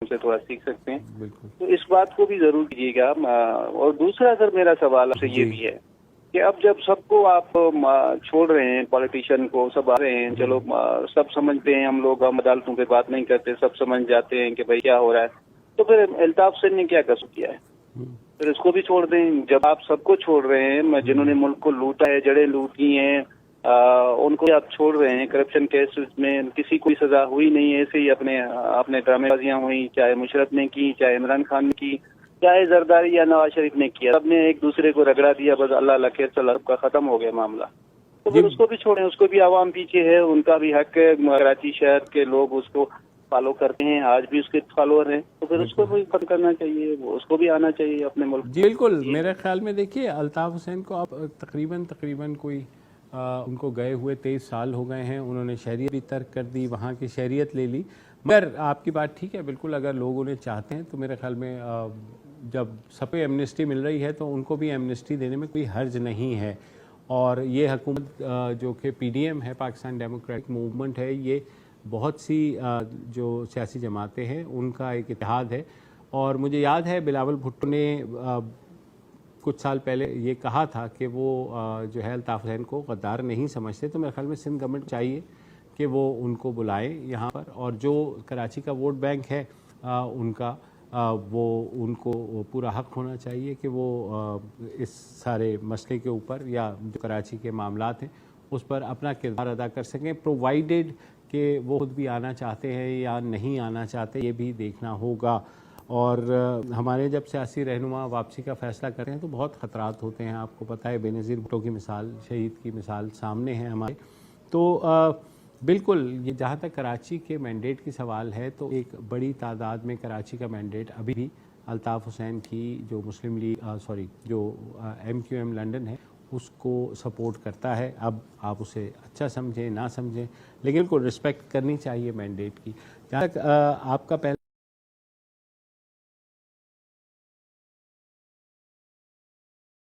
से थोड़ा सीख सकते हैं। बिल्कुल। तो इस बात को भी जरूर कीजिएगा। और दूसरा सर मेरा सवाल आपसे ये भी है कि अब जब सबको आप छोड़ रहे हैं, पॉलिटिशियन को सब आ रहे हैं, चलो सब समझते हैं, हम अदालतों पे बात नहीं करते, सब समझ जाते हैं कि भाई क्या हो रहा है, तो फिर अल्ताफ हुसैन ने क्या कसूर किया है? फिर इसको भी छोड़ दें। जब आप सबको छोड़ रहे हैं, जिन्होंने मुल्क को लूटा है, जड़ें लूटी हैं, उनको आप छोड़ रहे हैं, करप्शन केसेस में किसी को सजा हुई नहीं है, ऐसे ही अपने ड्रामेबाजियां हुई, चाहे मुशर्रफ ने की, चाहे इमरान खान ने की, चाहे जरदारी या नवाज शरीफ ने किया, सबने एक दूसरे को रगड़ा दिया, बस अल्लाह अल्लाह खैर चला, सबका खत्म हो गया मामला। तो फिर उसको भी छोड़ें, उसको भी आवाम पीछे है, उनका भी हक है, कराची शहर के लोग उसको फॉलो करते हैं, आज भी उसके फॉलोअर हैं, तो फिर उसको भी खत्म करना चाहिए, उसको भी आना चाहिए अपने मुल्क। जी बिल्कुल। मेरे ख्याल में देखिए, अल्ताफ हुसैन को अब तकरीबन कोई उनको गए हुए 23 साल हो गए हैं। उन्होंने शहरियत भी तर्क कर दी, वहाँ की शहरियत ले ली। मगर आपकी बात ठीक है बिल्कुल, अगर लोग उन्हें चाहते हैं तो मेरे ख्याल में जब सब पे एमनेस्टी मिल रही है तो उनको भी एमनेस्टी देने में कोई हर्ज नहीं है। और ये हुकूमत जो कि PDM है, पाकिस्तान डेमोक्रेटिक मूवमेंट है, ये बहुत सी जो सियासी जमातें हैं उनका एक इत्तेहाद है। और मुझे याद है बिलावल भुट्टो ने कुछ साल पहले ये कहा था कि वो जो है अल्ताफ हुसैन को गद्दार नहीं समझते। तो मेरे ख्याल में सिंध गवर्नमेंट चाहिए कि वो उनको बुलाएं यहाँ पर, और जो कराची का वोट बैंक है उनका वो उनको पूरा हक होना चाहिए कि वो इस सारे मसले के ऊपर या जो कराची के मामलात हैं उस पर अपना किरदार अदा कर सकें, प्रोवाइडेड कि वो खुद भी आना चाहते हैं या नहीं आना चाहते, ये भी देखना होगा। और हमारे जब सियासी रहनुमा वापसी का फ़ैसला करें हैं तो बहुत ख़तरात होते हैं, आपको पता है। बेनज़ीर भुट्टो की मिसाल, शहीद की मिसाल सामने है हमारे। तो बिल्कुल, ये जहाँ तक कराची के मैंडेट की सवाल है तो एक बड़ी तादाद में कराची का मैंडेट अभी भी अल्ताफ हुसैन की जो मुस्लिम लीग जो MQM लंदन है उसको सपोर्ट करता है। अब आप उसे अच्छा समझें ना समझें, लेकिन उनको रिस्पेक्ट करनी चाहिए मैंडेट की। जहाँ तक आपका पहला